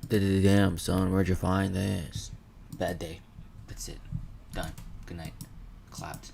Damn, son, where'd you find this? Bad day. That's it. Done. Good night. Clapped.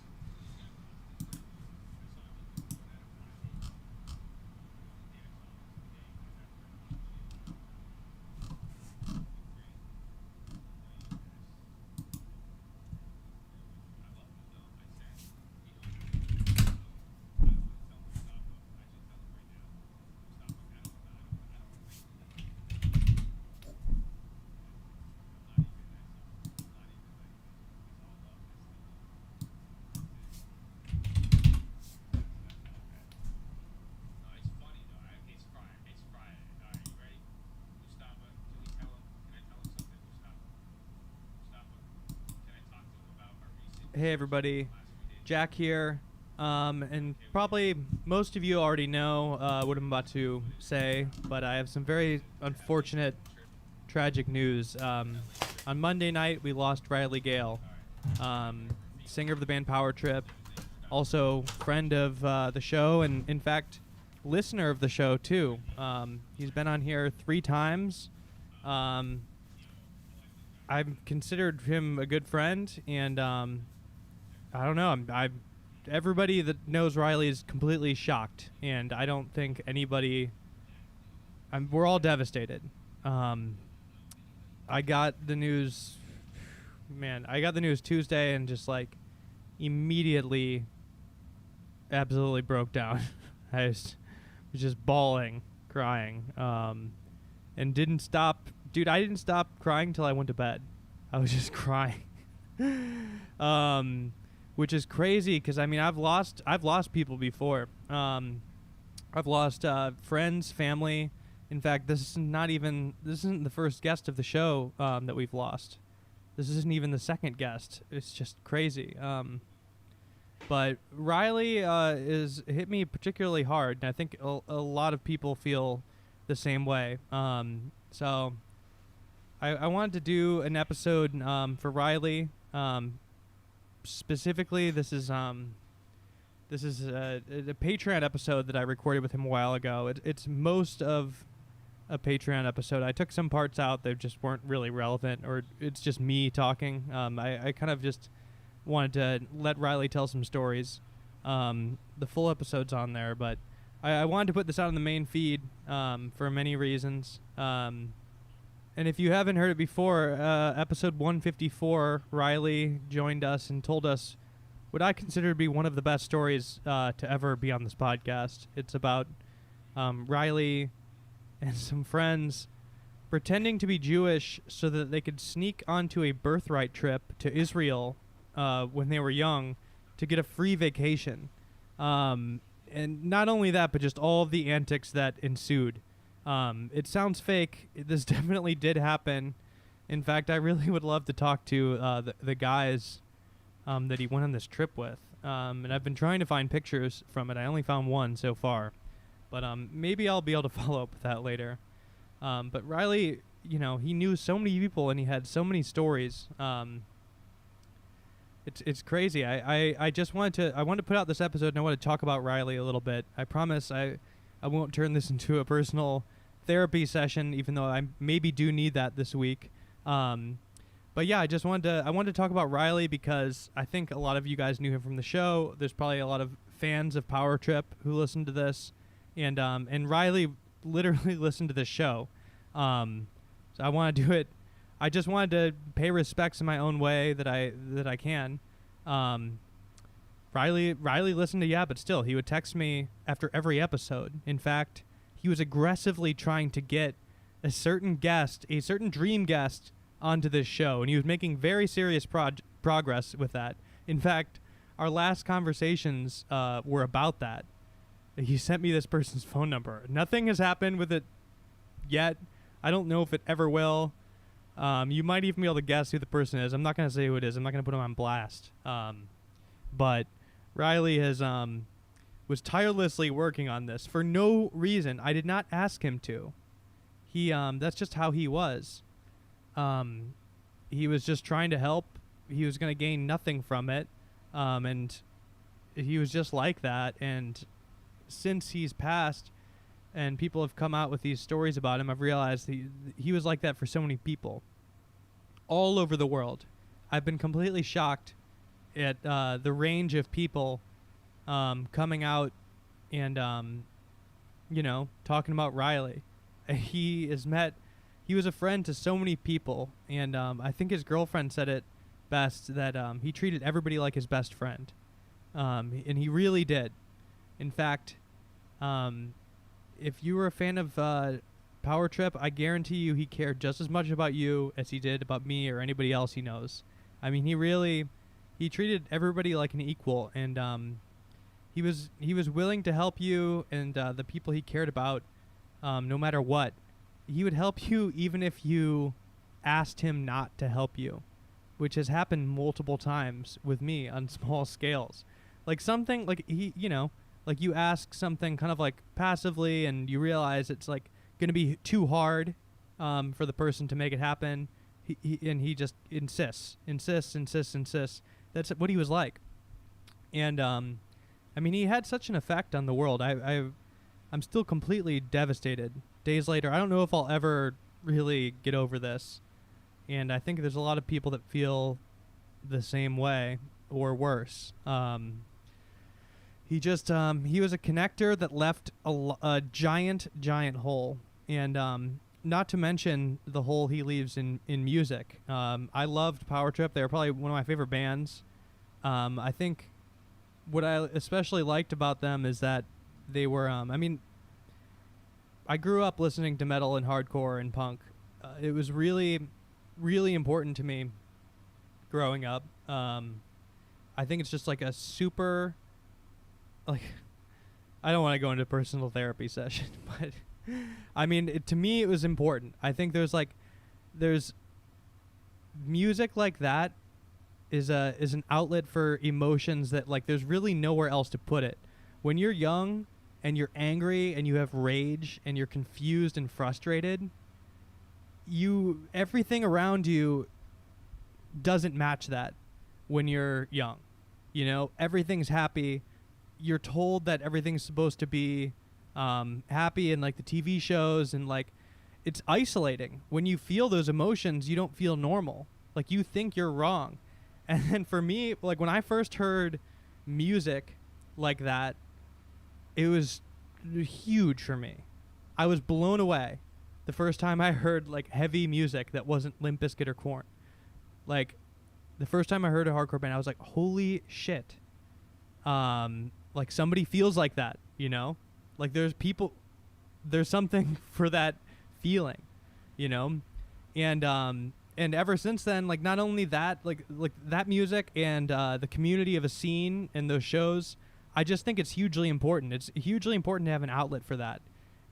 Hey everybody, Jack here, and probably most of you already know what I'm about to say, but I have some very unfortunate, tragic news. On Monday night, we lost Riley Gale, singer of the band Power Trip, also friend of the show, and in fact, listener of the show too. He's been on here 3 times. I've considered him a good friend, and I don't know. Everybody that knows Riley is completely shocked, and I don't think anybody. We're all devastated. I got the news. Man, I got the news Tuesday, and just like immediately, absolutely broke down. I was just bawling, crying, and didn't stop. Dude, I didn't stop crying till I went to bed. I was just crying. Which is crazy because I mean I've lost people before. I've lost friends, family. In fact, this isn't the first guest of the show that we've lost. This isn't even the second guest. It's just crazy. But Riley is hit me particularly hard, and I think a lot of people feel the same way. So I wanted to do an episode for Riley. Specifically, this is a Patreon episode that I recorded with him a while ago. It's most of a Patreon episode. I took some parts out that just weren't really relevant, or it's just me talking. I kind of just wanted to let Riley tell some stories. The full episode's on there, but I wanted to put this out on the main feed for many reasons. And if you haven't heard it before, episode 154, Riley joined us and told us what I consider to be one of the best stories to ever be on this podcast. It's about Riley and some friends pretending to be Jewish so that they could sneak onto a birthright trip to Israel when they were young to get a free vacation. And not only that, but just all of the antics that ensued. It sounds fake. This definitely did happen. In fact, I really would love to talk to the guys that he went on this trip with. And I've been trying to find pictures from it. I only found one so far. But maybe I'll be able to follow up with that later. But Riley, he knew so many people and he had so many stories. It's crazy. I just wanted to put out this episode and I want to talk about Riley a little bit. I promise I won't turn this into a personal therapy session, even though I maybe do need that this week. But yeah, I wanted to talk about Riley because I think a lot of you guys knew him from the show. There's probably a lot of fans of Power Trip who listen to this, and Riley literally listened to this show. So I want to do it. I just wanted to pay respects in my own way that I can. Riley listened to Yeah, but still, he would text me after every episode. In fact, he was aggressively trying to get a certain dream guest, onto this show, and he was making very serious progress with that. In fact, our last conversations were about that. He sent me this person's phone number. Nothing has happened with it yet. I don't know if it ever will. You might even be able to guess who the person is. I'm not going to say who it is. I'm not going to put him on blast. But Riley was tirelessly working on this for no reason. I did not ask him to. That's just how he was. He was just trying to help. He was going to gain nothing from it. And he was just like that. And since he's passed, and people have come out with these stories about him, I've realized he was like that for so many people all over the world. I've been completely shocked at the range of people coming out and talking about Riley. He was a friend to so many people, and I think his girlfriend said it best, that he treated everybody like his best friend, and he really did. In fact, if you were a fan of Power Trip, I guarantee you he cared just as much about you as he did about me or anybody else he knows. I mean, he treated everybody like an equal, and he was willing to help you and the people he cared about, no matter what. He would help you even if you asked him not to help you, which has happened multiple times with me on small scales. Like something like like you ask something kind of like passively, and you realize it's like going to be too hard for the person to make it happen. He just insists. That's what he was like. And I mean, he had such an effect on the world. I'm still completely devastated days later. I don't know if I'll ever really get over this, and I think there's a lot of people that feel the same way or worse. He was a connector that left a giant hole, and not to mention the hole he leaves in music. I loved Power Trip. They were probably one of my favorite bands. I think what I especially liked about them is that they were, I grew up listening to metal and hardcore and punk. It was really, really important to me growing up. I think it's just like a super, like, I don't want to go into a personal therapy session, but I mean, to me, it was important. I think there's music like that is an outlet for emotions that, like, there's really nowhere else to put it. When you're young and you're angry and you have rage and you're confused and frustrated, everything around you doesn't match that when you're young. Everything's happy. You're told that everything's supposed to be happy in like the TV shows, and like it's isolating. When you feel those emotions, you don't feel normal. Like you think you're wrong. And then for me, like when I first heard music like that, it was huge for me. I was blown away the first time I heard like heavy music that wasn't Limp Bizkit or Korn. Like the first time I heard a hardcore band, I was like, holy shit. Like somebody feels like that, Like there's something for that feeling, And ever since then, like not only that, like that music and the community of a scene and those shows, I just think it's hugely important. It's hugely important to have an outlet for that.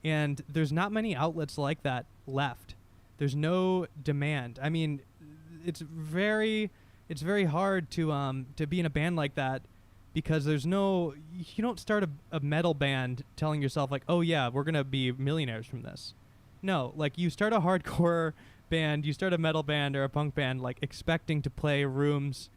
And there's not many outlets like that left. There's no demand. I mean, it's very hard to be in a band like that, because you don't start a metal band telling yourself like, oh yeah, we're going to be millionaires from this. No, like you start a hardcore band, you start a metal band or a punk band, like expecting to play rooms.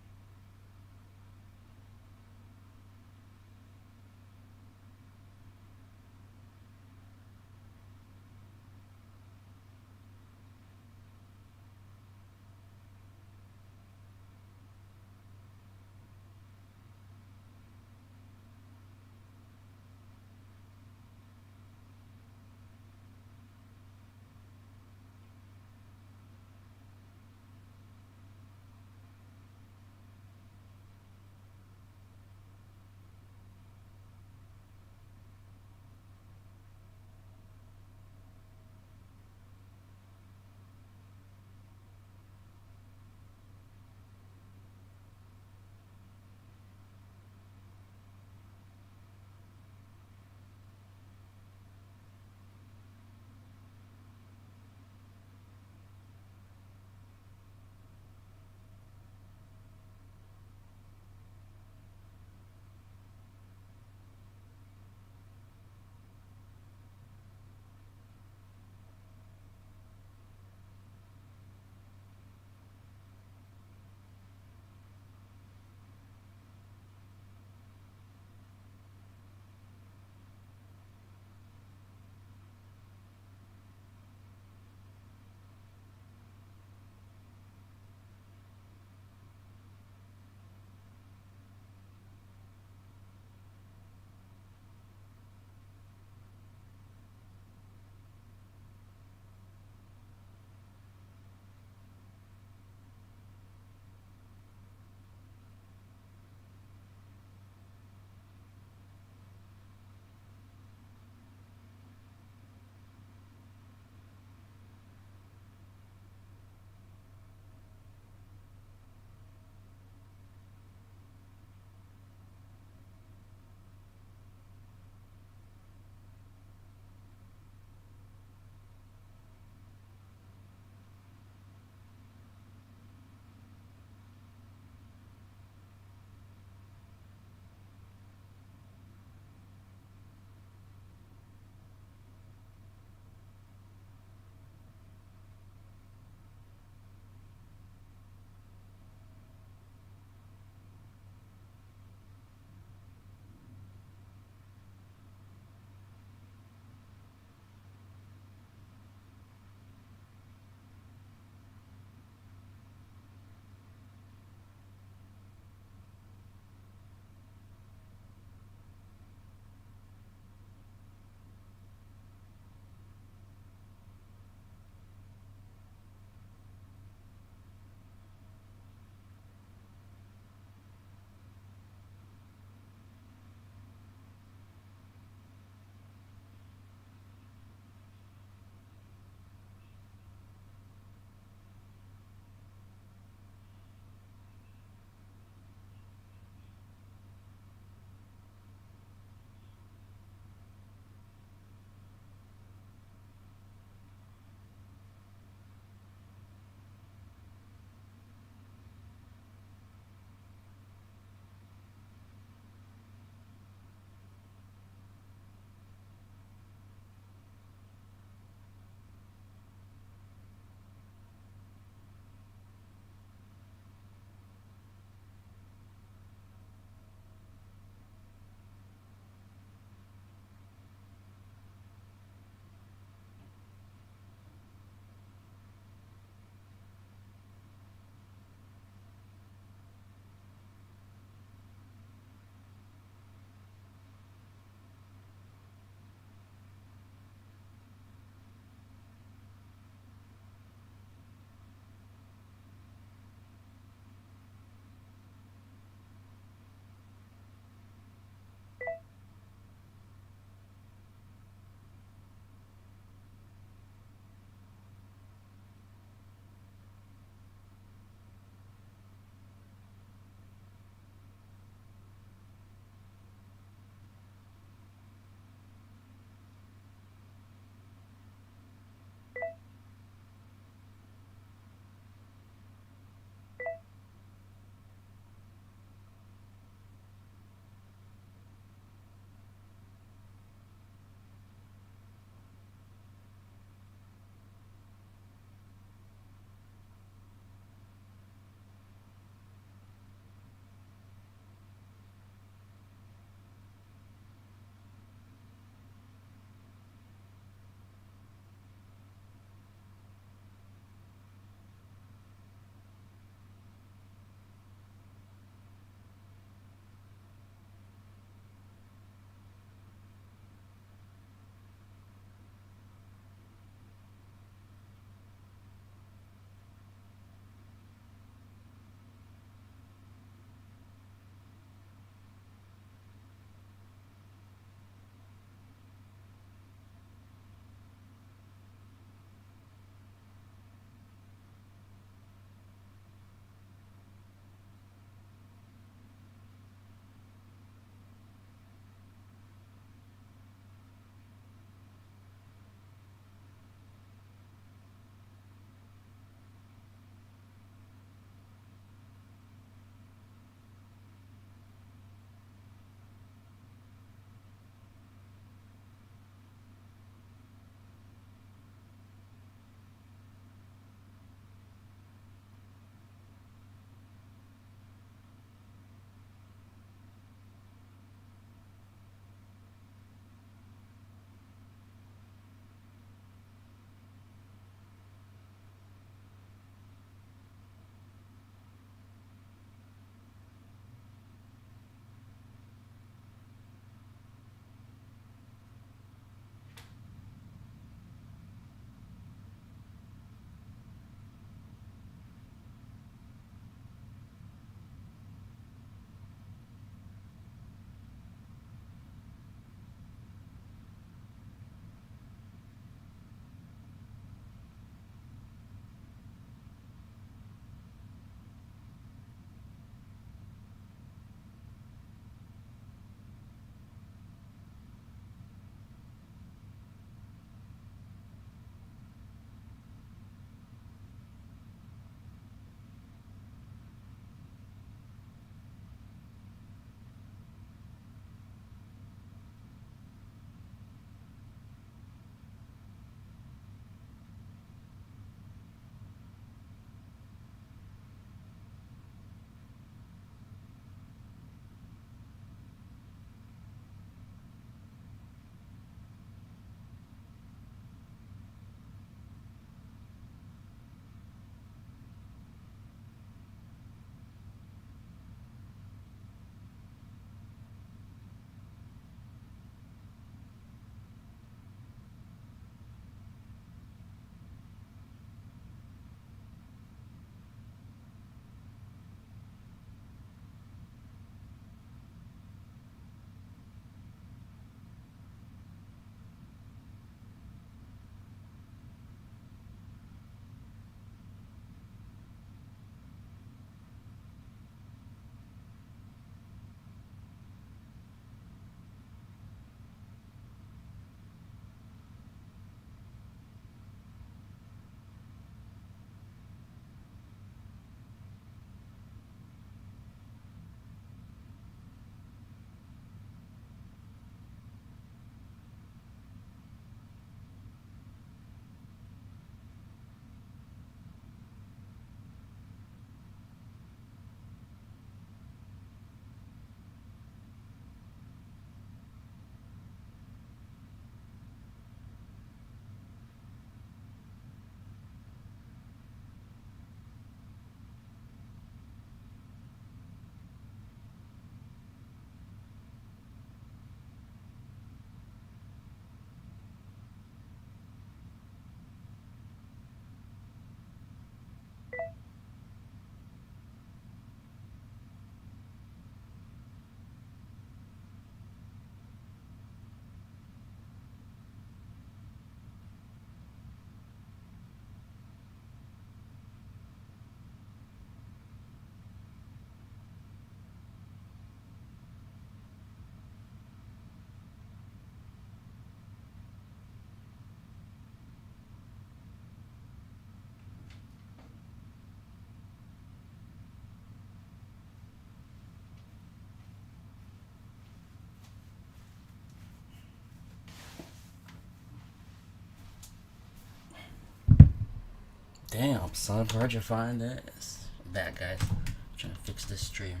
Damn, son, where'd you find this? I'm back, guys. I'm trying to fix this stream.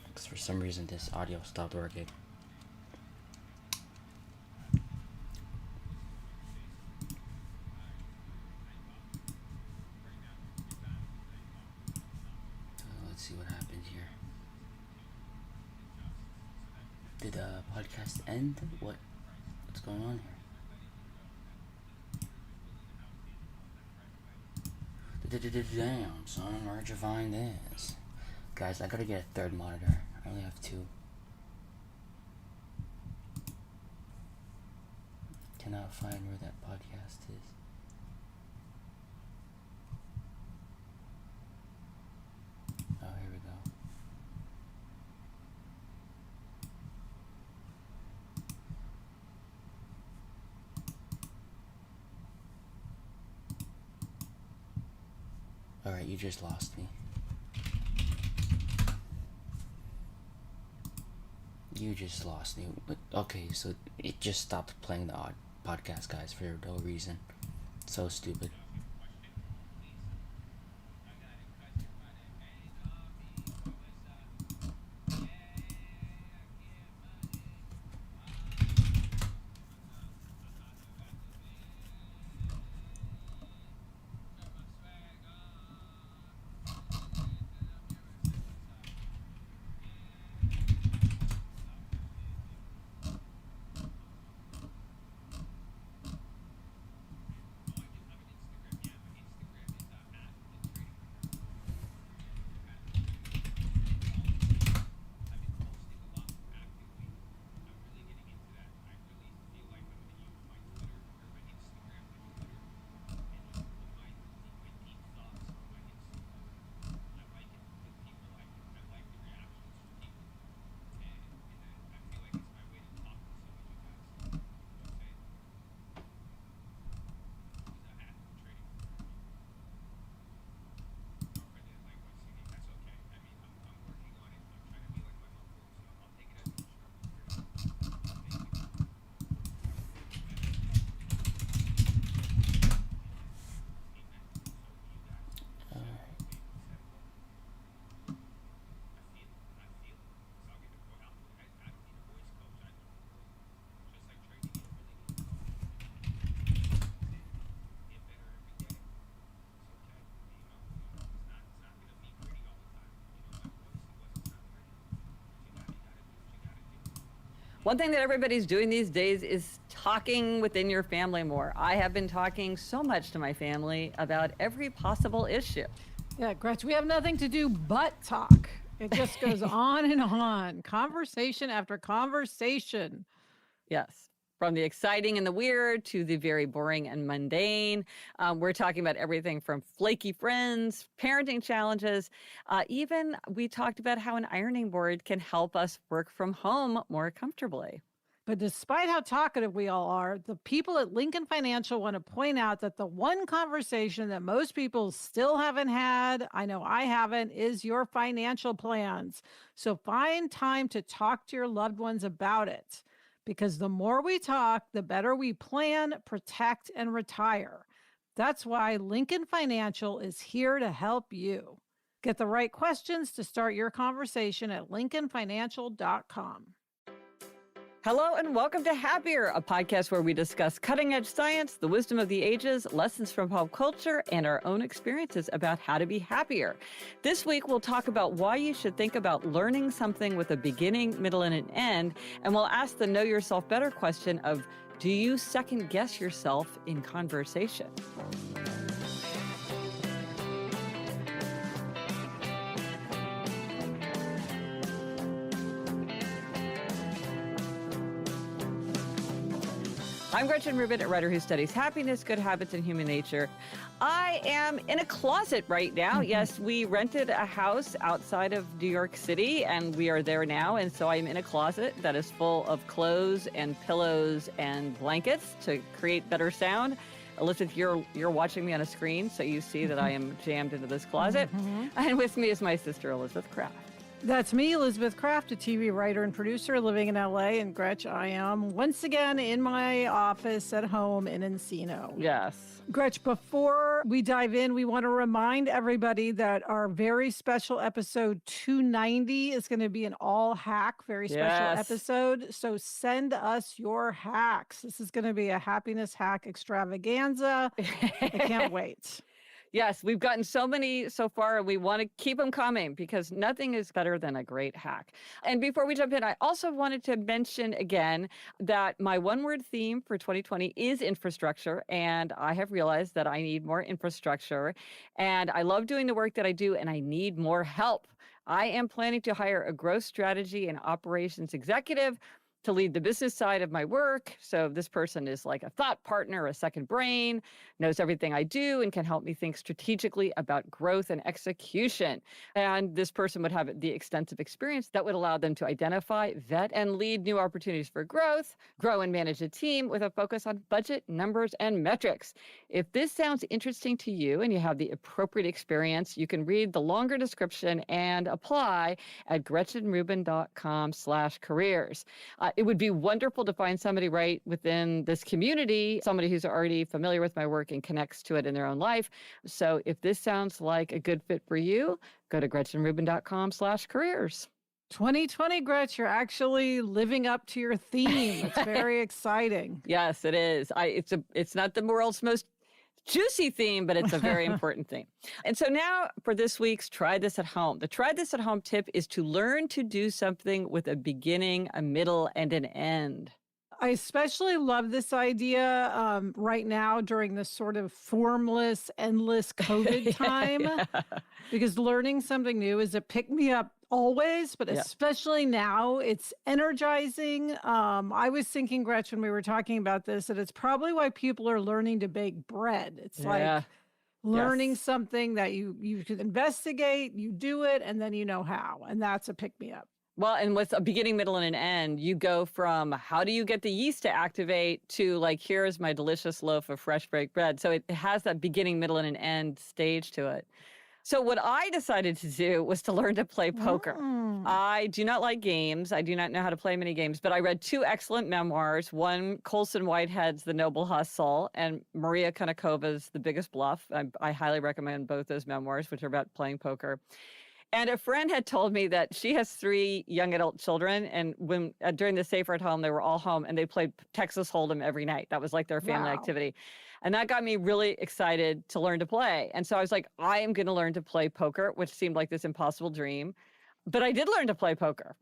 Because for some reason this audio stopped working. Let's see what happened here. Did the podcast end? What's going on here? Damn, son, where'd you find this? Guys, I gotta get a third monitor. I only have two. Cannot find where that podcast is. Oh, here we go. Alright, you just lost me. You just lost me. But, okay, so it just stopped playing the odd podcast, guys, for no reason. So stupid. One thing that everybody's doing these days is talking within your family more. I have been talking so much to my family about every possible issue. Yeah, Gretch, we have nothing to do but talk. It just goes on and on, conversation after conversation. Yes. From the exciting and the weird to the very boring and mundane. We're talking about everything from flaky friends, parenting challenges. Even we talked about how an ironing board can help us work from home more comfortably. But despite how talkative we all are, the people at Lincoln Financial want to point out that the one conversation that most people still haven't had, I know I haven't, is your financial plans. So find time to talk to your loved ones about it. Because the more we talk, the better we plan, protect, and retire. That's why Lincoln Financial is here to help you. Get the right questions to start your conversation at lincolnfinancial.com. Hello and welcome to Happier, a podcast where we discuss cutting-edge science, the wisdom of the ages, lessons from pop culture, and our own experiences about how to be happier. This week, we'll talk about why you should think about learning something with a beginning, middle, and an end, and we'll ask the Know Yourself Better question of, do you second-guess yourself in conversation? I'm Gretchen Rubin, a writer who studies happiness, good habits, and human nature. I am in a closet right now. Yes, we rented a house outside of New York City, and we are there now. And so I'm in a closet that is full of clothes and pillows and blankets to create better sound. Elizabeth, you're watching me on a screen, so you see that I am jammed into this closet. And with me is my sister, Elizabeth Kraft. That's me, Elizabeth Kraft, a TV writer and producer living in LA. And Gretch, I am once again in my office at home in Encino. Yes. Gretch, before we dive in, we want to remind everybody that our very special episode 290 is going to be an all hack, very special episode. So send us your hacks. This is going to be a happiness hack extravaganza. I can't wait. Yes, we've gotten so many so far, and we want to keep them coming because nothing is better than a great hack. And before we jump in, I also wanted to mention again that my one-word theme for 2020 is infrastructure, and I have realized that I need more infrastructure, and I love doing the work that I do, and I need more help. I am planning to hire a growth strategy and operations executive to lead the business side of my work. So this person is like a thought partner, a second brain, knows everything I do, and can help me think strategically about growth and execution. And this person would have the extensive experience that would allow them to identify, vet, and lead new opportunities for growth, grow and manage a team with a focus on budget, numbers, and metrics. If this sounds interesting to you and you have the appropriate experience, you can read the longer description and apply at gretchenrubin.com/careers. It would be wonderful to find somebody right within this community, somebody who's already familiar with my work and connects to it in their own life. So if this sounds like a good fit for you, go to gretchenrubin.com/careers. 2020, Gretch, you're actually living up to your theme. It's very exciting. Yes, it is. It's not the world's most juicy theme, but it's a very important theme. And so now for this week's Try This at Home. The Try This at Home tip is to learn to do something with a beginning, a middle, and an end. I especially love this idea right now during this sort of formless, endless COVID time, because learning something new is a pick-me-up always, but especially now, it's energizing. I was thinking, Gretchen, when we were talking about this, that it's probably why people are learning to bake bread. It's like learning something that you can investigate, you do it, and then you know how. And that's a pick-me-up. Well, and with a beginning, middle, and an end, you go from how do you get the yeast to activate to like, here's my delicious loaf of fresh baked bread. So it has that beginning, middle, and an end stage to it. So what I decided to do was to learn to play poker. I do not like games. I do not know how to play many games, but I read two excellent memoirs. One, Colson Whitehead's The Noble Hustle, and Maria Konikova's The Biggest Bluff. I highly recommend both those memoirs, which are about playing poker. And a friend had told me that she has 3 young adult children, and when during the Safer at Home, they were all home, and they played Texas Hold'em every night. That was like their family activity. And that got me really excited to learn to play. And so I was like, I am going to learn to play poker, which seemed like this impossible dream. But I did learn to play poker.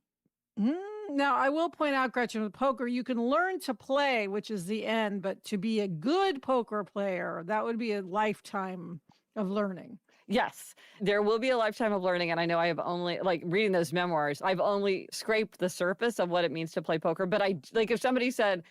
Now, I will point out, Gretchen, with poker, you can learn to play, which is the end, but to be a good poker player, that would be a lifetime of learning. Yes, there will be a lifetime of learning. And I know I have only, like reading those memoirs, I've only scraped the surface of what it means to play poker. But like if somebody said,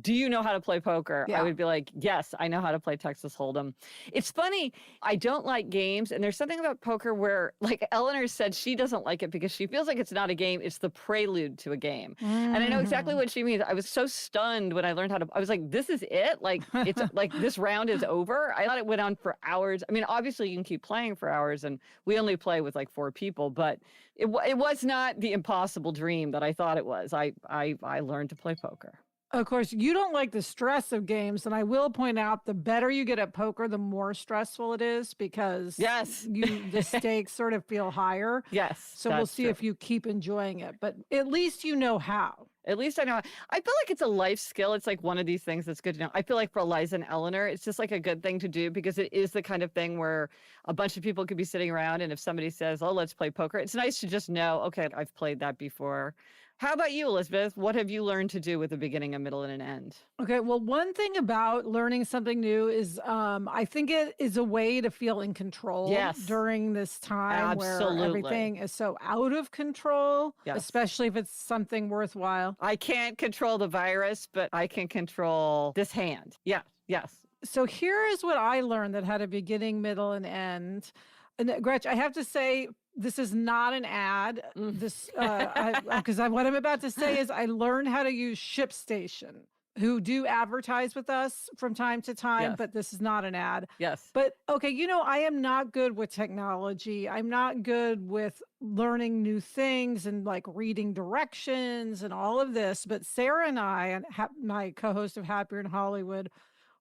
do you know how to play poker? I would be like, yes, I know how to play Texas Hold'em. It's funny. I don't like games. And there's something about poker where, like Eleanor said, she doesn't like it because she feels like it's not a game. It's the prelude to a game. And I know exactly what she means. I was so stunned when I learned how to, I was like, this is it? Like, it's like this round is over? I thought it went on for hours. I mean, obviously you can keep playing for hours, and we only play with like 4 people, but it was not the impossible dream that I thought it was. I learned to play poker. Of course, you don't like the stress of games. And I will point out, the better you get at poker, the more stressful it is, because the stakes sort of feel higher. Yes. So we'll see if you keep enjoying it. But at least you know how. At least I know. I feel like it's a life skill. It's like one of these things that's good to know. I feel like for Eliza and Eleanor, it's just like a good thing to do because it is the kind of thing where a bunch of people could be sitting around, and if somebody says, oh, let's play poker, it's nice to just know, okay, I've played that before. How about you, Elizabeth? What have you learned to do with a beginning, a middle, and an end? Okay, well, one thing about learning something new is I think it is a way to feel in control during this time where everything is so out of control, especially if it's something worthwhile. I can't control the virus, but I can control this hand. Yeah, yes. So here is what I learned that had a beginning, middle, and end. And Gretch, I have to say, this is not an ad. This because what I'm about to say is I learned how to use ShipStation. who do advertise with us from time to time, Yes. but this is not an ad. Yes. But okay, I am not good with technology. I'm not good with learning new things and like reading directions and all of this. But Sarah and I, and my co-host of Happier in Hollywood,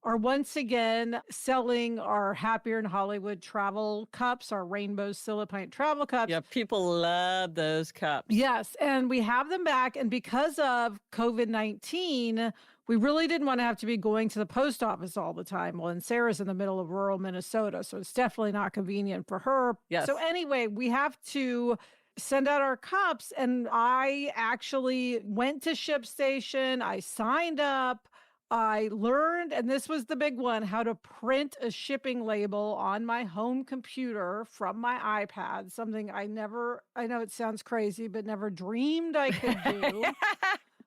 are once again selling our Happier in Hollywood travel cups, our rainbow Silipint travel cups. Yeah, people love those cups. Yes, and we have them back. And because of COVID-19, we really didn't want to have to be going to the post office all the time. Well, and Sarah's in the middle of rural Minnesota, so it's definitely not convenient for her. Yes. So anyway, we have to send out our cups. And I actually went to ShipStation. I signed up. I learned, and this was the big one, how to print a shipping label on my home computer from my iPad, something I know it sounds crazy, but never dreamed I could do.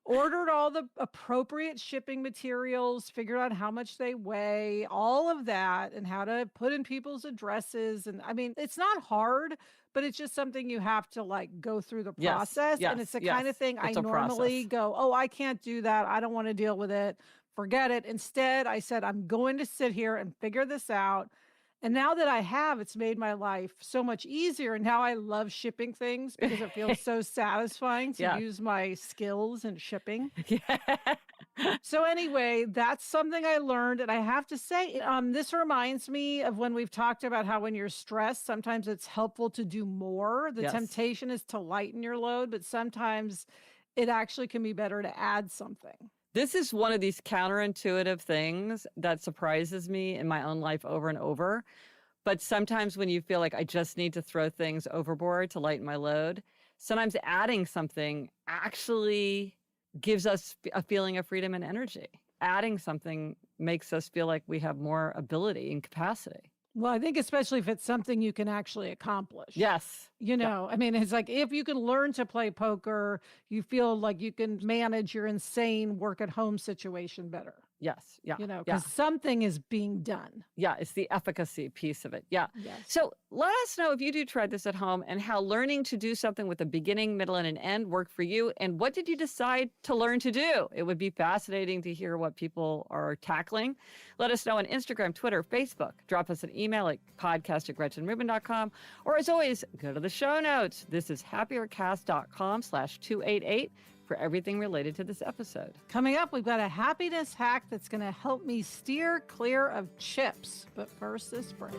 Ordered all the appropriate shipping materials, figured out how much they weigh, all of that, and how to put in people's addresses. And I mean, it's not hard, but it's just something you have to like go through the Yes, process. yes, And it's the yes. kind of thing I It's a normally process. go, oh, I can't do that. I don't want to deal with it. Forget it. Instead, I said, I'm going to sit here and figure this out. And now that I have, it's made my life so much easier. And now I love shipping things because it feels so satisfying to Yeah. use my skills in shipping. Yeah. So anyway, that's something I learned. And I have to say, this reminds me of when we've talked about how when you're stressed, sometimes it's helpful to do more. The Yes. temptation is to lighten your load, but sometimes it actually can be better to add something. This is one of these counterintuitive things that surprises me in my own life over and over. But sometimes when you feel like I just need to throw things overboard to lighten my load, sometimes adding something actually gives us a feeling of freedom and energy. Adding something makes us feel like we have more ability and capacity. Well, I think especially if it's something you can actually accomplish. Yes. I mean, it's like if you can learn to play poker, you feel like you can manage your insane work at home situation better. Yes. Yeah. Because something is being done. Yeah. It's the efficacy piece of it. Yeah. Yes. So let us know if you do try this at home and how learning to do something with a beginning, middle, and an end worked for you. And what did you decide to learn to do? It would be fascinating to hear what people are tackling. Let us know on Instagram, Twitter, Facebook. Drop us an email at podcast@gretchenrubin.com. Or as always, go to the show notes. This is happiercast.com/288 for everything related to this episode. Coming up, we've got a happiness hack that's going to help me steer clear of chips. But first, this break.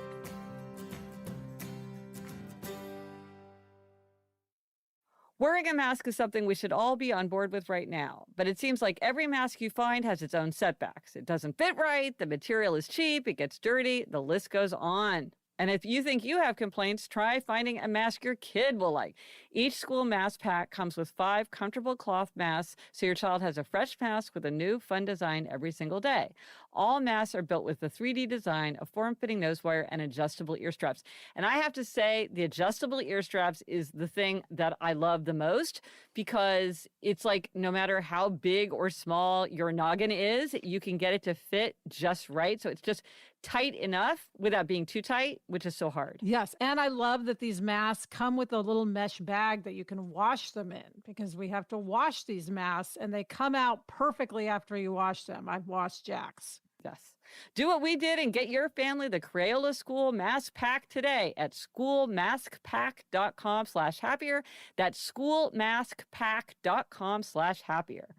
Wearing a mask is something we should all be on board with right now, but it seems like every mask you find has its own setbacks. It doesn't fit right, the material is cheap, it gets dirty, the list goes on. And if you think you have complaints, try finding a mask your kid will like. Each school mask pack comes with 5 comfortable cloth masks, so your child has a fresh mask with a new, fun design every single day. All masks are built with the 3D design, a form-fitting nose wire, and adjustable ear straps. And I have to say, the adjustable ear straps is the thing that I love the most because it's like no matter how big or small your noggin is, you can get it to fit just right. So it's just tight enough without being too tight, which is so hard. Yes. And I love that these masks come with a little mesh bag that you can wash them in because we have to wash these masks and they come out perfectly after you wash them. I've washed Jack's. Yes. Do what we did and get your family the Crayola School Mask Pack today at schoolmaskpack.com/happier. That's schoolmaskpack.com/happier.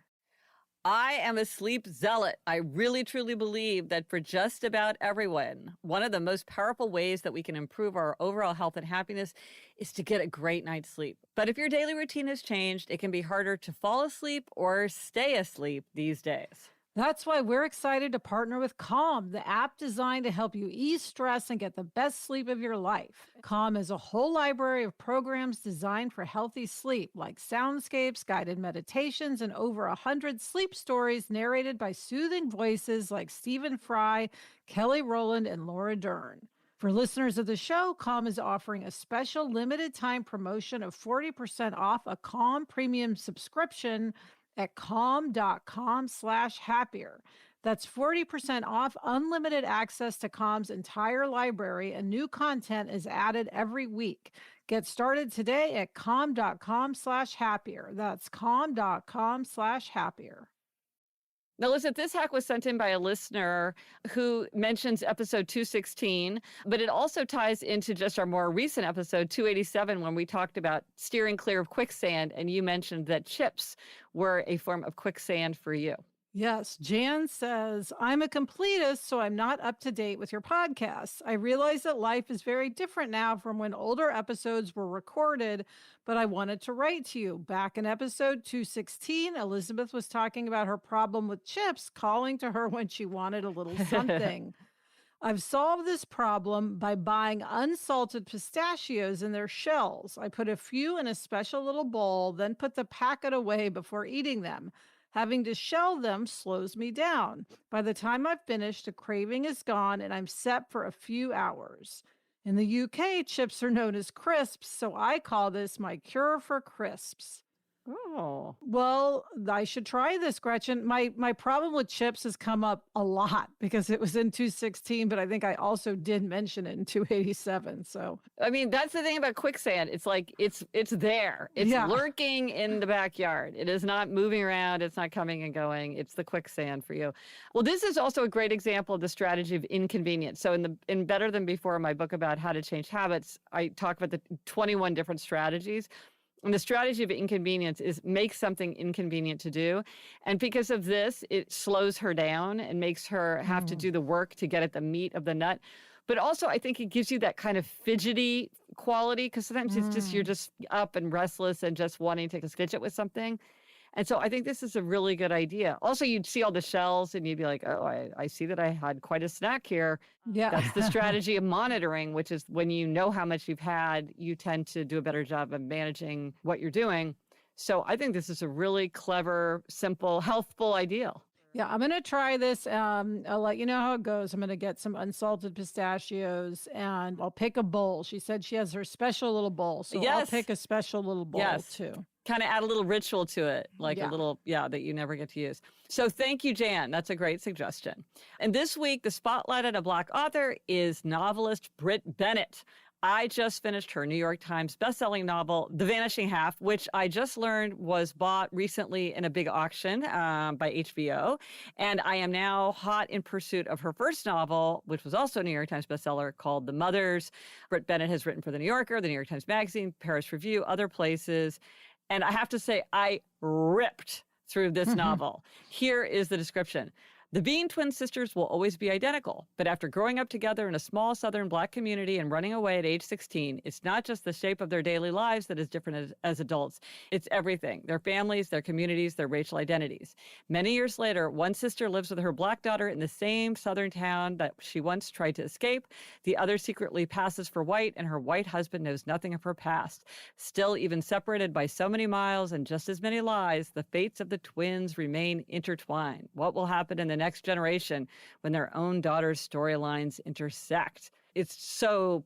I am a sleep zealot. I really, truly believe that for just about everyone, one of the most powerful ways that we can improve our overall health and happiness is to get a great night's sleep. But if your daily routine has changed, it can be harder to fall asleep or stay asleep these days. That's why we're excited to partner with Calm, the app designed to help you ease stress and get the best sleep of your life. Calm is a whole library of programs designed for healthy sleep, like soundscapes, guided meditations, and over 100 sleep stories narrated by soothing voices like Stephen Fry, Kelly Rowland, and Laura Dern. For listeners of the show, Calm is offering a special limited time promotion of 40% off a Calm premium subscription at calm.com/happier. That's 40% off unlimited access to Calm's entire library, and new content is added every week. Get started today at calm.com/happier. That's calm.com/happier. Now, listen, this hack was sent in by a listener who mentions episode 216, but it also ties into just our more recent episode 287 when we talked about steering clear of quicksand, and you mentioned that chips were a form of quicksand for you. Yes, Jan says, I'm a completist, so I'm not up to date with your podcasts. I realize that life is very different now from when older episodes were recorded, but I wanted to write to you. Back in episode 216, Elizabeth was talking about her problem with chips, calling to her when she wanted a little something. I've solved this problem by buying unsalted pistachios in their shells. I put a few in a special little bowl, then put the packet away before eating them. Having to shell them slows me down. By the time I've finished, the craving is gone and I'm set for a few hours. In the UK, chips are known as crisps, so I call this my cure for crisps. Oh. Well, I should try this, Gretchen. My problem with chips has come up a lot because it was in 216, but I think I also did mention it in 287. So, I mean, that's the thing about quicksand. It's like it's there. It's lurking in the backyard. It is not moving around. It's not coming and going. It's the quicksand for you. Well, this is also a great example of the strategy of inconvenience. So in Better Than Before, my book about how to change habits, I talk about the 21 different strategies. And the strategy of inconvenience is make something inconvenient to do. And because of this, it slows her down and makes her have to do the work to get at the meat of the nut. But also, I think it gives you that kind of fidgety quality because sometimes it's just, you're just up and restless and just wanting to fidget with something. And so I think this is a really good idea. Also, you'd see all the shells and you'd be like, oh, I see that I had quite a snack here. yeah. That's the strategy of monitoring, which is when you know how much you've had, you tend to do a better job of managing what you're doing. So I think this is a really clever, simple, healthful ideal. Yeah, I'm going to try this. I'll let you know how it goes. I'm going to get some unsalted pistachios and I'll pick a bowl. She said she has her special little bowl. So I'll pick a special little bowl too. Kind of add a little ritual to it, like a little, that you never get to use. So thank you, Jan. That's a great suggestion. And this week, the spotlight on a Black author is novelist Britt Bennett. I just finished her New York Times bestselling novel, The Vanishing Half, which I just learned was bought recently in a big auction by HBO. And I am now hot in pursuit of her first novel, which was also a New York Times bestseller, called The Mothers. Britt Bennett has written for The New Yorker, The New York Times Magazine, Paris Review, other places. And I have to say, I ripped through this novel. Here is the description. The Bean twin sisters will always be identical, but after growing up together in a small Southern Black community and running away at age 16, it's not just the shape of their daily lives that is different as adults. It's everything, their families, their communities, their racial identities. Many years later, one sister lives with her Black daughter in the same Southern town that she once tried to escape. The other secretly passes for white, and her white husband knows nothing of her past. Still, even separated by so many miles and just as many lies, the fates of the twins remain intertwined. What will happen in the next generation when their own daughters' storylines intersect? It's so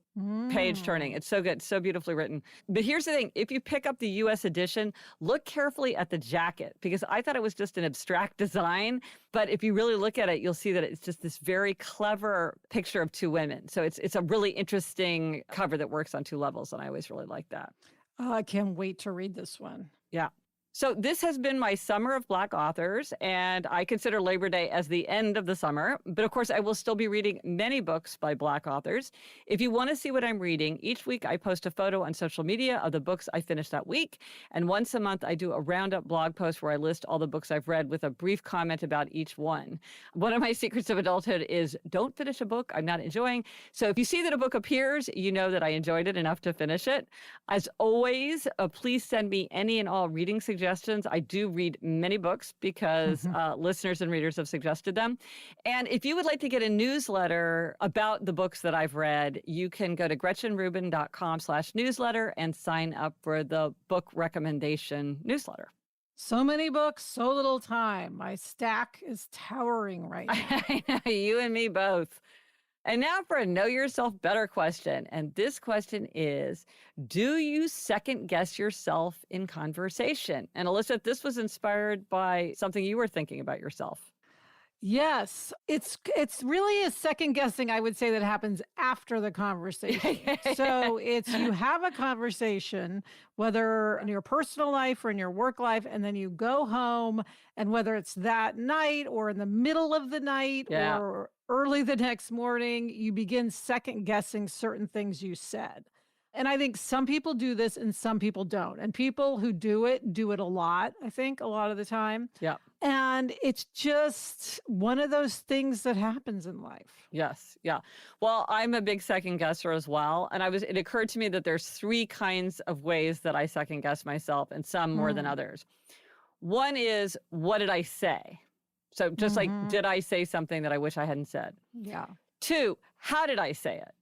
page-turning. It's so good, so beautifully written. But here's the thing. If you pick up the U.S. edition, look carefully at the jacket, because I thought it was just an abstract design. But if you really look at it, you'll see that it's just this very clever picture of two women. So it's a really interesting cover that works on two levels, and I always really like that. Oh, I can't wait to read this one. Yeah. So this has been my summer of Black authors, and I consider Labor Day as the end of the summer. But of course, I will still be reading many books by Black authors. If you want to see what I'm reading, each week I post a photo on social media of the books I finished that week. And once a month, I do a roundup blog post where I list all the books I've read with a brief comment about each one. One of my secrets of adulthood is don't finish a book I'm not enjoying. So if you see that a book appears, you know that I enjoyed it enough to finish it. As always, please send me any and all reading suggestions. I do read many books because listeners and readers have suggested them. And if you would like to get a newsletter about the books that I've read, you can go to gretchenrubin.com/newsletter and sign up for the book recommendation newsletter. So many books, so little time. My stack is towering right now. I know, you and me both. And now for a Know Yourself Better question. And this question is, do you second guess yourself in conversation? And Elizabeth, this was inspired by something you were thinking about yourself. Yes, it's really a second guessing, I would say, that happens after the conversation. So it's you have a conversation, whether in your personal life or in your work life, and then you go home, and whether it's that night or in the middle of the night Yeah. or early the next morning, you begin second guessing certain things you said. And I think some people do this and some people don't. And people who do it a lot, I think, a lot of the time. Yeah. And it's just one of those things that happens in life. Yes. Yeah. Well, I'm a big second guesser as well. And it occurred to me that there's three kinds of ways that I second guess myself, and some more than others. One is, what did I say? So just like, did I say something that I wish I hadn't said? Yeah. Two, how did I say it?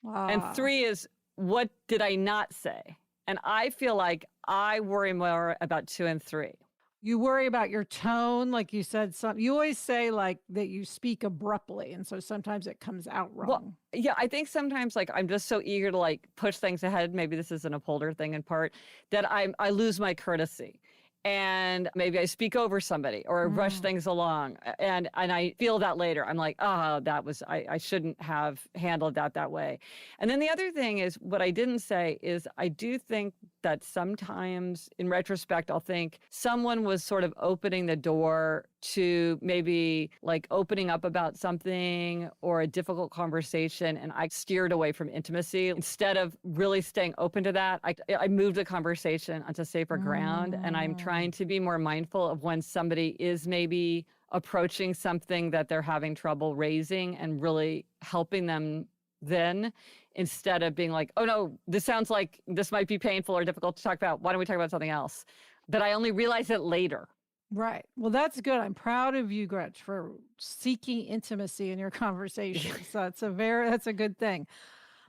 And three is, what did I not say? And I feel like I worry more about 2 and 3. You worry about your tone, like you said. You always say like that you speak abruptly, and so sometimes it comes out wrong. Well, yeah, I think sometimes like I'm just so eager to like push things ahead. Maybe this is an upholder thing in part, that I lose my courtesy. And maybe I speak over somebody or rush things along. And I feel that later. I'm like, I shouldn't have handled that way. And then the other thing is, what I didn't say is, I do think that sometimes in retrospect, I'll think someone was sort of opening the door to maybe like opening up about something or a difficult conversation, and I steered away from intimacy. Instead of really staying open to that, I moved the conversation onto safer ground, and I'm trying to be more mindful of when somebody is maybe approaching something that they're having trouble raising, and really helping them then, instead of being like, oh no, this sounds like this might be painful or difficult to talk about. Why don't we talk about something else? But I only realize it later. Right. Well, that's good. I'm proud of you, Gretch, for seeking intimacy in your conversations. So that's a good thing.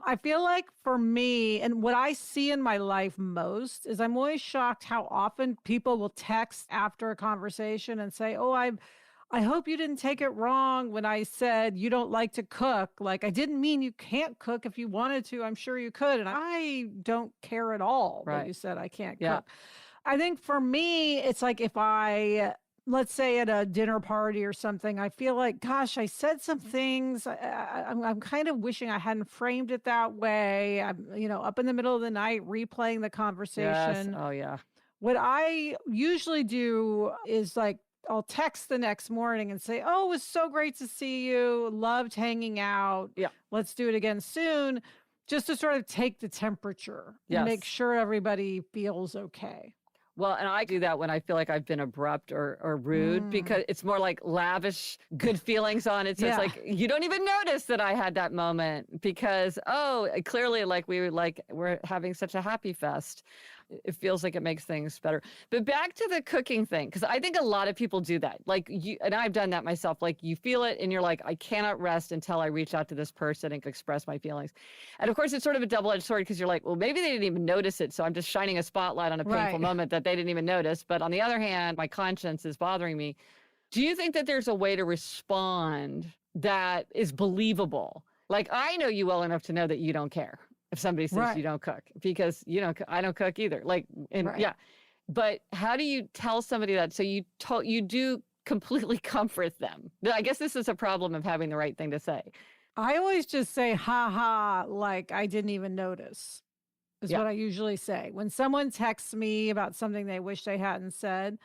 I feel like for me, and what I see in my life most, is I'm always shocked how often people will text after a conversation and say, oh, I hope you didn't take it wrong when I said you don't like to cook. Like, I didn't mean you can't cook. If you wanted to, I'm sure you could. And I don't care at all that you said I can't cook. I think for me, it's like if let's say at a dinner party or something, I feel like, gosh, I said some things. I'm kind of wishing I hadn't framed it that way. I'm, up in the middle of the night, replaying the conversation. Yes. Oh, yeah. What I usually do is like, I'll text the next morning and say, oh, it was so great to see you. Loved hanging out. Yeah. Let's do it again soon. Just to sort of take the temperature and make sure everybody feels okay. Well, and I do that when I feel like I've been abrupt or rude, because it's more like lavish good feelings on it. So it's like, you don't even notice that I had that moment because, clearly like we're having such a happy fest. It feels like it makes things better. But back to the cooking thing, because I think a lot of people do that. Like and I've done that myself. Like you feel it and you're like, I cannot rest until I reach out to this person and express my feelings. And of course, it's sort of a double-edged sword, because you're like, well, maybe they didn't even notice it. So I'm just shining a spotlight on a painful moment that they didn't even notice. But on the other hand, my conscience is bothering me. Do you think that there's a way to respond that is believable? Like, I know you well enough to know that you don't care if somebody says you don't cook, because I don't cook either. Like, but how do you tell somebody that? So you do completely comfort them. I guess this is a problem of having the right thing to say. I always just say, ha ha, like I didn't even notice, is what I usually say. When someone texts me about something they wish they hadn't said,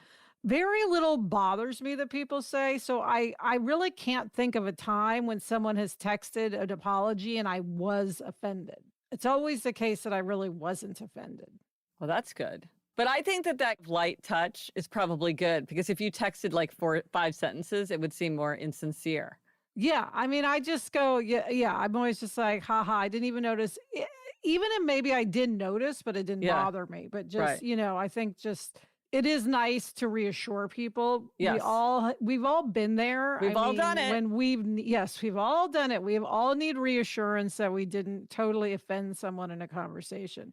very little bothers me that people say. So I really can't think of a time when someone has texted an apology and I was offended. It's always the case that I really wasn't offended. Well, that's good. But I think that light touch is probably good, because if you texted like 5 sentences, it would seem more insincere. Yeah. I mean, I just go, I'm always just like, haha, I didn't even notice. Even if maybe I did notice, but it didn't bother me. But just, I think just it is nice to reassure people. Yes. We've all been there. We've all done it. We've all done it. We all need reassurance that we didn't totally offend someone in a conversation.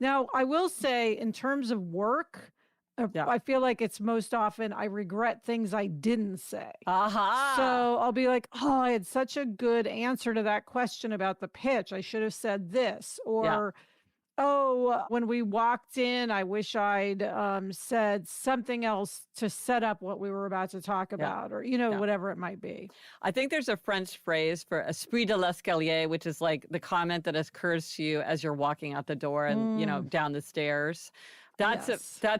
Now, I will say, in terms of work, I feel like it's most often I regret things I didn't say. So I'll be like, oh, I had such a good answer to that question about the pitch. I should have said this. Or Oh, when we walked in, I wish I'd said something else to set up what we were about to talk about, or, whatever it might be. I think there's a French phrase for esprit de l'escalier, which is like the comment that occurs to you as you're walking out the door and, down the stairs. That's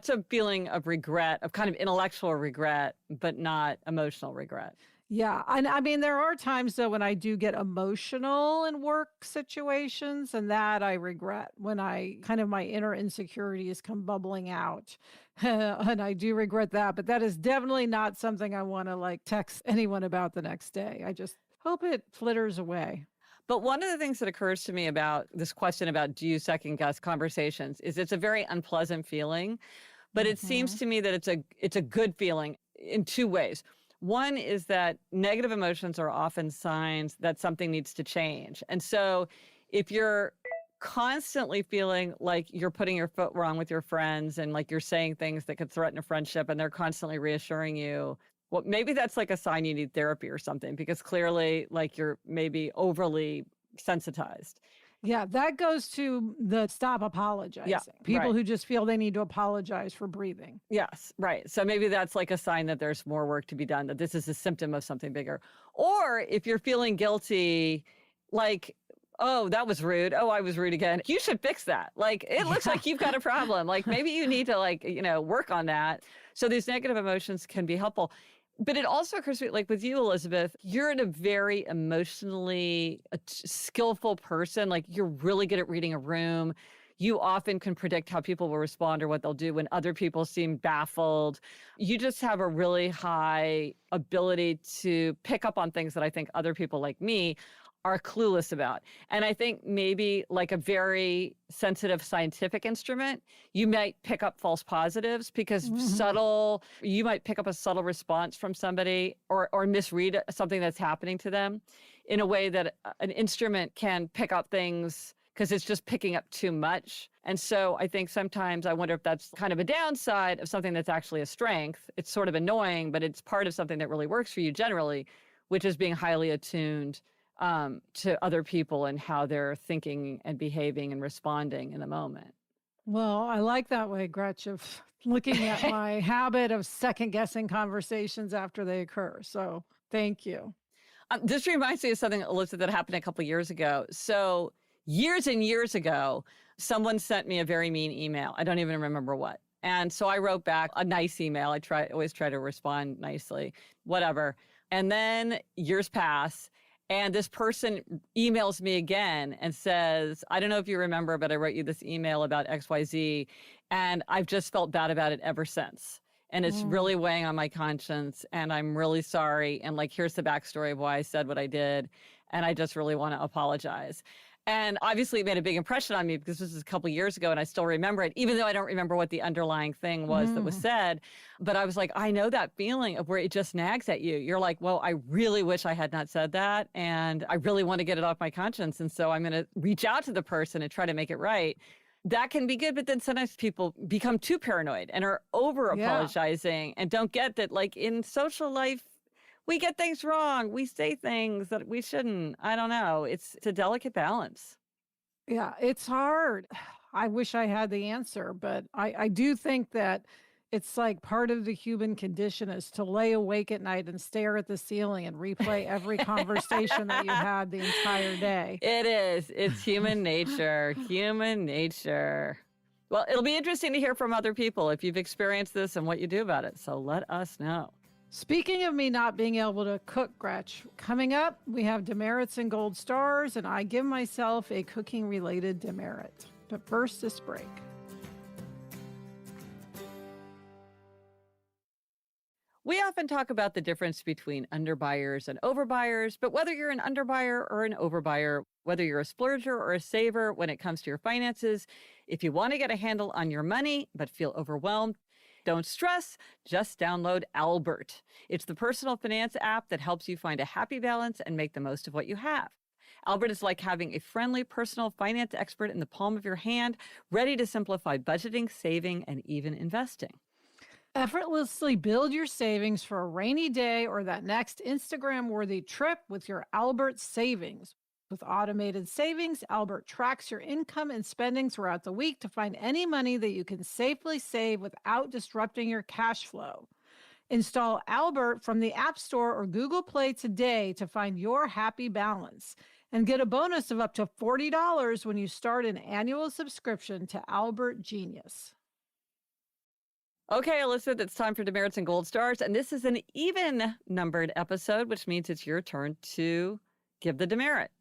a feeling of regret, of kind of intellectual regret, but not emotional regret. Yeah. And I mean, there are times, though, when I do get emotional in work situations, and that I regret when my inner insecurities come bubbling out. And I do regret that. But that is definitely not something I want to text anyone about the next day. I just hope it flitters away. But one of the things that occurs to me about this question about do you second guess conversations is it's a very unpleasant feeling, but it seems to me that it's a good feeling in two ways. One is that negative emotions are often signs that something needs to change. And so if you're constantly feeling like you're putting your foot wrong with your friends and like you're saying things that could threaten a friendship and they're constantly reassuring you, well, maybe that's like a sign you need therapy or something, because clearly you're maybe overly sensitized. Yeah, that goes to the stop apologizing. Yeah, People right. who just feel they need to apologize for breathing. Yes, right. So maybe that's like a sign that there's more work to be done, that this is a symptom of something bigger. Or if you're feeling guilty, oh, that was rude. Oh, I was rude again. You should fix that. It looks like you've got a problem. Maybe you need to work on that. So these negative emotions can be helpful. But it also occurs to me, with you, Elizabeth, you're a very emotionally skillful person. You're really good at reading a room. You often can predict how people will respond or what they'll do when other people seem baffled. You just have a really high ability to pick up on things that I think other people like me are clueless about. And I think maybe a very sensitive scientific instrument, you might pick up false positives because you might pick up a subtle response from somebody or misread something that's happening to them in a way that an instrument can pick up things because it's just picking up too much. And so I think sometimes I wonder if that's kind of a downside of something that's actually a strength. It's sort of annoying, but it's part of something that really works for you generally, which is being highly attuned to other people and how they're thinking and behaving and responding in the moment. Well, I like that way, Gretch, of looking at my habit of second-guessing conversations after they occur. So thank you. This reminds me of something, Elizabeth, that happened a couple of years ago. So years and years ago, someone sent me a very mean email. I don't even remember what. And so I wrote back a nice email. I always try to respond nicely, whatever. And then years pass. And this person emails me again and says, I don't know if you remember, but I wrote you this email about XYZ, and I've just felt bad about it ever since. And it's really weighing on my conscience, and I'm really sorry. And here's the backstory of why I said what I did. And I just really want to apologize. And obviously it made a big impression on me because this was a couple of years ago and I still remember it, even though I don't remember what the underlying thing was that was said. But I was like, I know that feeling of where it just nags at you. You're like, well, I really wish I had not said that. And I really want to get it off my conscience. And so I'm going to reach out to the person and try to make it right. That can be good. But then sometimes people become too paranoid and are over apologizing and don't get that in social life, we get things wrong. We say things that we shouldn't. I don't know. It's a delicate balance. Yeah, it's hard. I wish I had the answer, but I do think that it's part of the human condition is to lay awake at night and stare at the ceiling and replay every conversation that you had the entire day. It is. It's human nature. Human nature. Well, it'll be interesting to hear from other people if you've experienced this and what you do about it. So let us know. Speaking of me not being able to cook, Gretch, coming up, we have demerits and gold stars, and I give myself a cooking-related demerit. But first, this break. We often talk about the difference between underbuyers and overbuyers, but whether you're an underbuyer or an overbuyer, whether you're a splurger or a saver when it comes to your finances, if you want to get a handle on your money but feel overwhelmed, don't stress, just download Albert. It's the personal finance app that helps you find a happy balance and make the most of what you have. Albert is like having a friendly personal finance expert in the palm of your hand, ready to simplify budgeting, saving, and even investing. Effortlessly build your savings for a rainy day or that next Instagram-worthy trip with your Albert savings. With automated savings, Albert tracks your income and spending throughout the week to find any money that you can safely save without disrupting your cash flow. Install Albert from the App Store or Google Play today to find your happy balance and get a bonus of up to $40 when you start an annual subscription to Albert Genius. Okay, Elizabeth, it's time for demerits and gold stars. And this is an even numbered episode, which means it's your turn to give the demerit.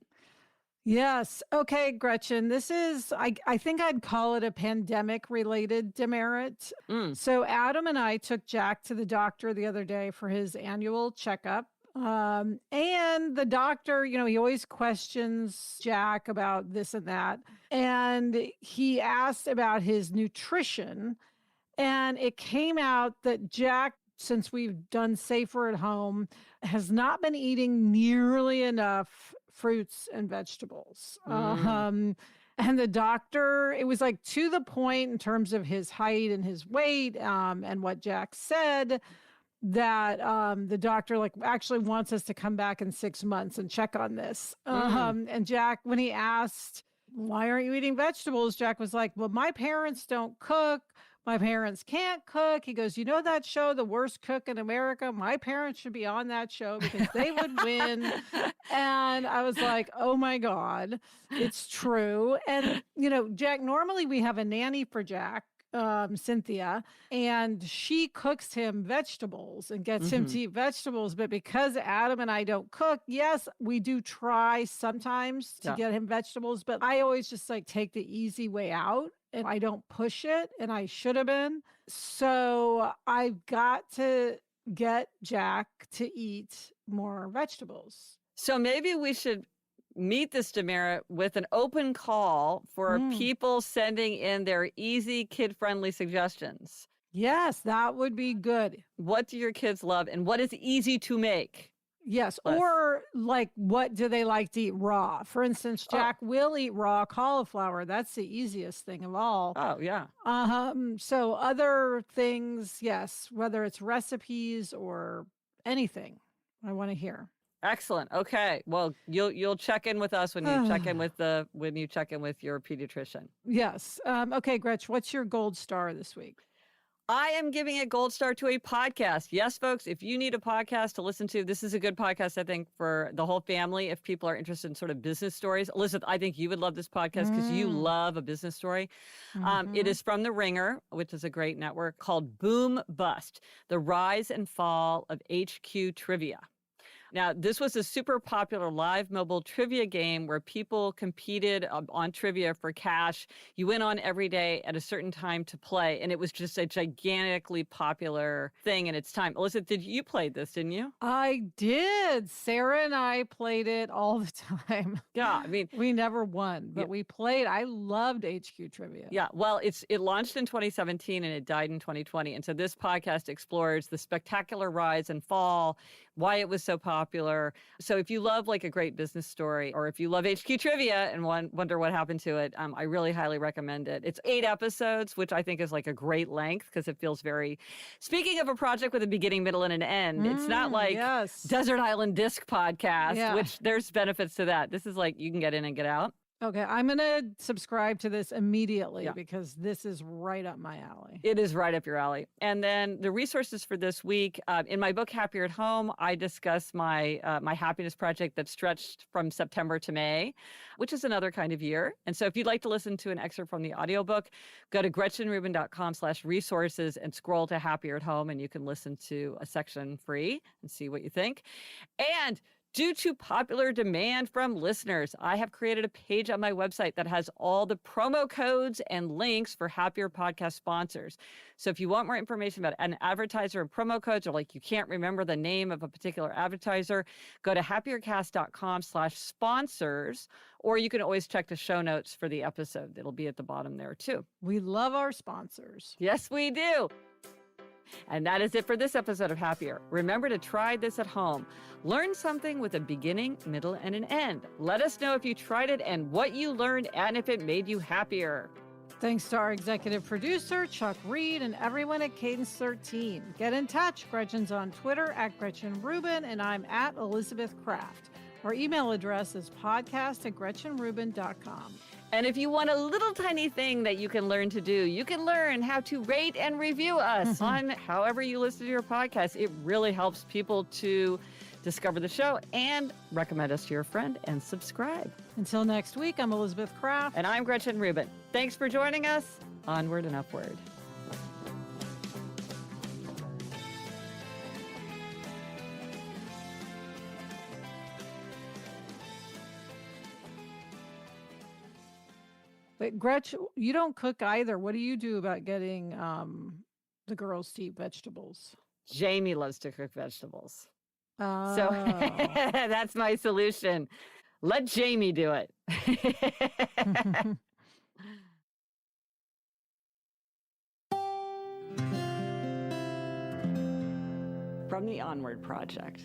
Yes. Okay, Gretchen, this is, I think I'd call it a pandemic-related demerit. So Adam and I took Jack to the doctor the other day for his annual checkup. And the doctor, he always questions Jack about this and that. And he asked about his nutrition. And it came out that Jack, since we've done Safer at Home, has not been eating nearly enough fruits and vegetables. And the doctor, it was like to the point in terms of his height and his weight, and what Jack said, that the doctor actually wants us to come back in 6 months and check on this. And Jack, when he asked, why aren't you eating vegetables? Jack was like, well, my parents don't cook. My parents can't cook. He goes, that show, The Worst Cook in America? My parents should be on that show because they would win. And I was like, oh my God, it's true. And, Jack, normally we have a nanny for Jack, Cynthia, and she cooks him vegetables and gets him to eat vegetables. But because Adam and I don't cook, yes, we do try sometimes to get him vegetables, but I always just take the easy way out. And I don't push it, and I should have been. So I've got to get Jack to eat more vegetables. So maybe we should meet this demerit with an open call for people sending in their easy, kid-friendly suggestions. Yes, that would be good. What do your kids love, and what is easy to make? Yes, or what do they like to eat raw? For instance, Jack will eat raw cauliflower. That's the easiest thing of all. Oh, yeah. So other things, yes, whether it's recipes or anything, I want to hear. Excellent. Okay. Well, you'll check in with us when you check in with your pediatrician. Yes. Okay, Gretch, what's your gold star this week? I am giving a gold star to a podcast. Yes, folks, if you need a podcast to listen to, this is a good podcast, I think, for the whole family. If people are interested in sort of business stories, Elizabeth, I think you would love this podcast because you love a business story. It is from The Ringer, which is a great network, called Boom Bust, The Rise and Fall of HQ Trivia. Now, this was a super popular live mobile trivia game where people competed on trivia for cash. You went on every day at a certain time to play, and it was just a gigantically popular thing in its time. Elizabeth, you played this, didn't you? I did. Sarah and I played it all the time. Yeah, I mean, we never won, but we played. I loved HQ Trivia. Yeah, well, it launched in 2017 and it died in 2020. And so this podcast explores the spectacular rise and fall, why it was so popular. So if you love a great business story, or if you love HQ Trivia and wonder what happened to it, I really highly recommend it. It's 8 episodes, which I think is a great length because it feels very, speaking of a project with a beginning, middle, and an end, it's not like Desert Island Disc podcast, which there's benefits to that. This is you can get in and get out. Okay, I'm going to subscribe to this immediately because this is right up my alley. It is right up your alley. And then the resources for this week, in my book, Happier at Home, I discuss my happiness project that stretched from September to May, which is another kind of year. And so if you'd like to listen to an excerpt from the audiobook, go to GretchenRubin.com/resources and scroll to Happier at Home, and you can listen to a section free and see what you think. And due to popular demand from listeners, I have created a page on my website that has all the promo codes and links for Happier podcast sponsors. So if you want more information about an advertiser and promo codes, or you can't remember the name of a particular advertiser, go to happiercast.com/sponsors, or you can always check the show notes for the episode. It'll be at the bottom there too. We love our sponsors. Yes, we do. And that is it for this episode of Happier. Remember to try this at home. Learn something with a beginning, middle, and an end. Let us know if you tried it and what you learned and if it made you happier. Thanks to our executive producer, Chuck Reed, and everyone at Cadence 13. Get in touch. Gretchen's on Twitter @GretchenRubin, and I'm @ElizabethCraft. Our email address is podcast@gretchenrubin.com. And if you want a little tiny thing that you can learn to do, you can learn how to rate and review us on however you listen to your podcast. It really helps people to discover the show and recommend us to your friend and subscribe. Until next week, I'm Elizabeth Kraft. And I'm Gretchen Rubin. Thanks for joining us. Onward and upward. But Gretchen, you don't cook either. What do you do about getting the girls to eat vegetables? Jamie loves to cook vegetables. Oh. So that's my solution. Let Jamie do it. From the Onward Project.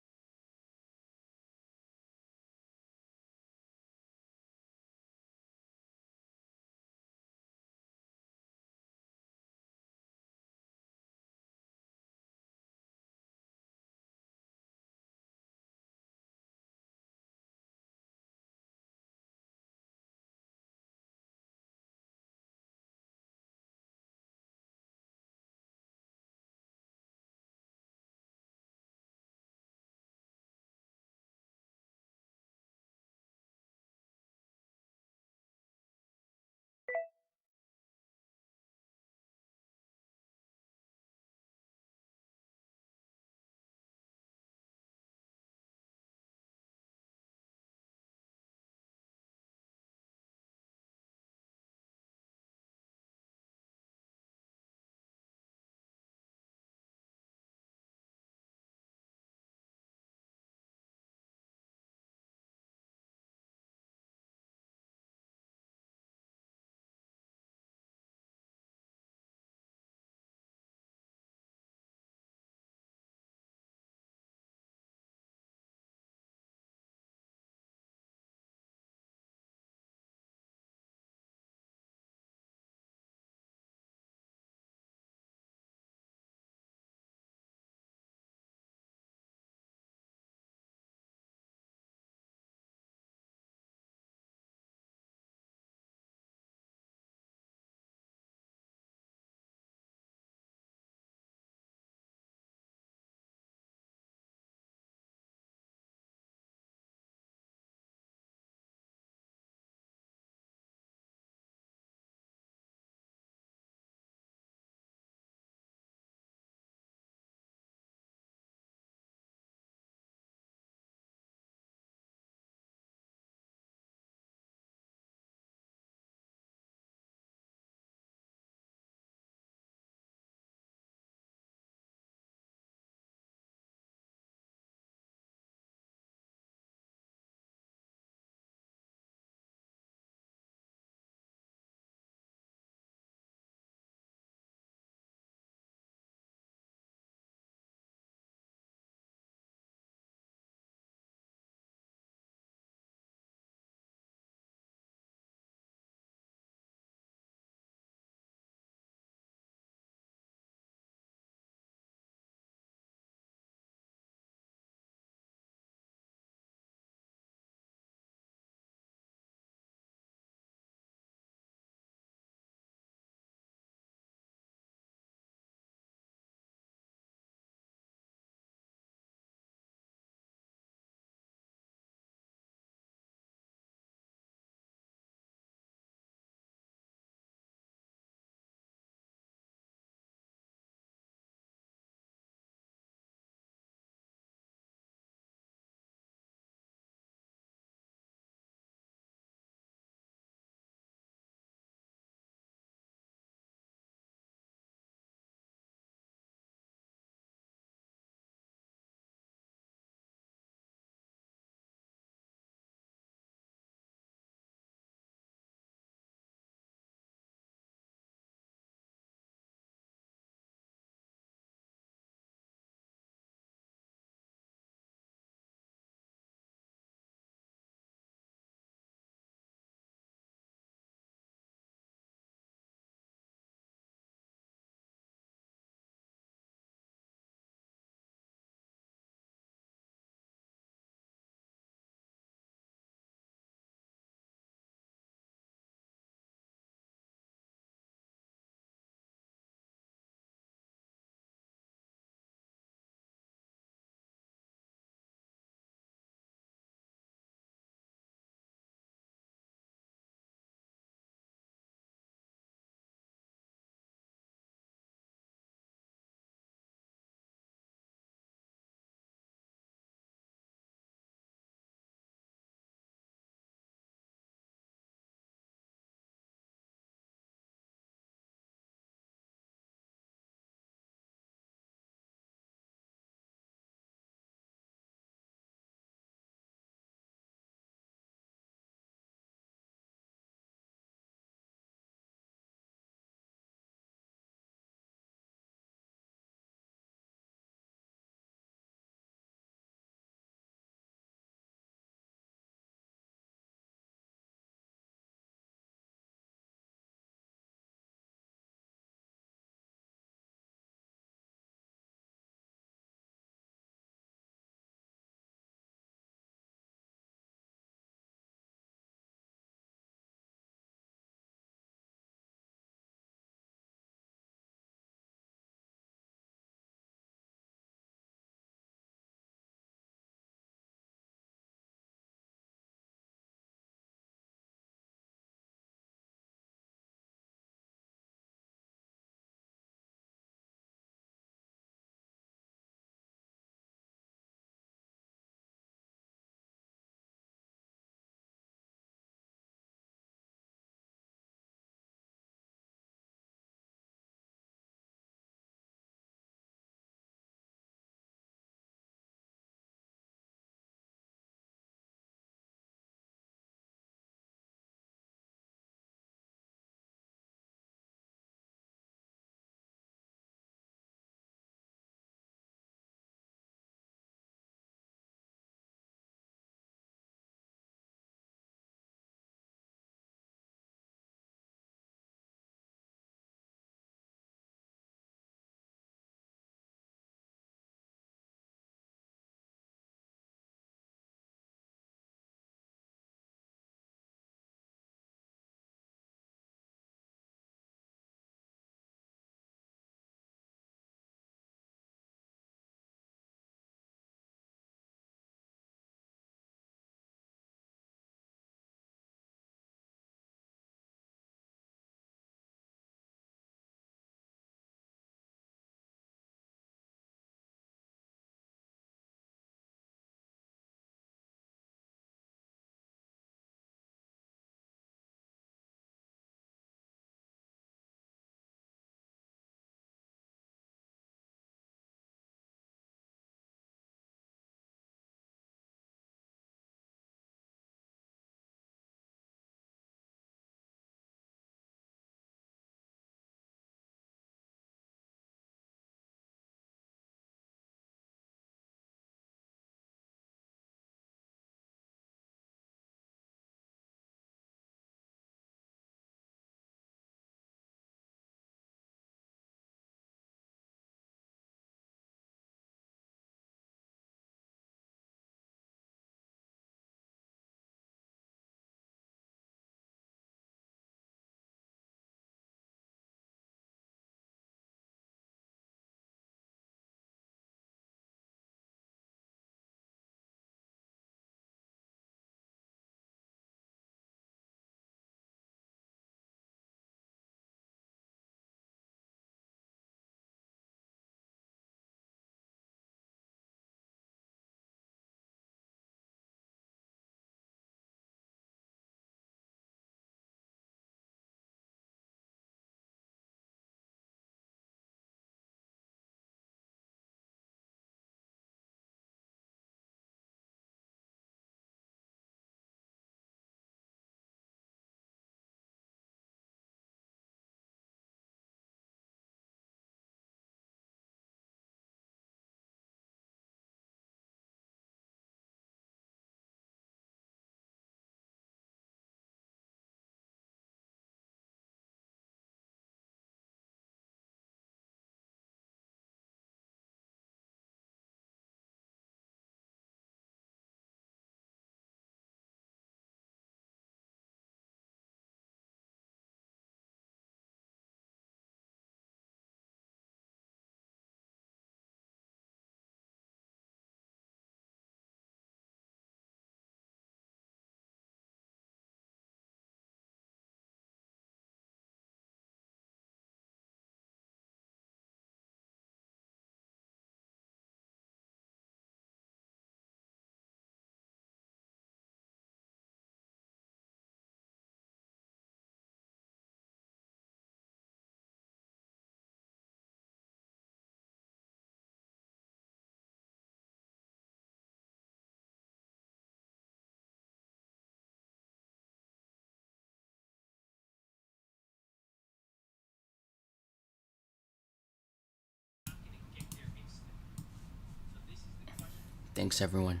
thanks everyone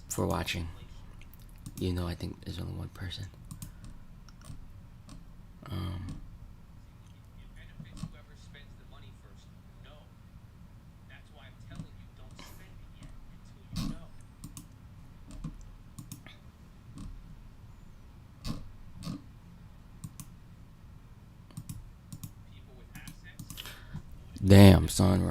for watching. You know, I think there's only one person. Damn, son, right?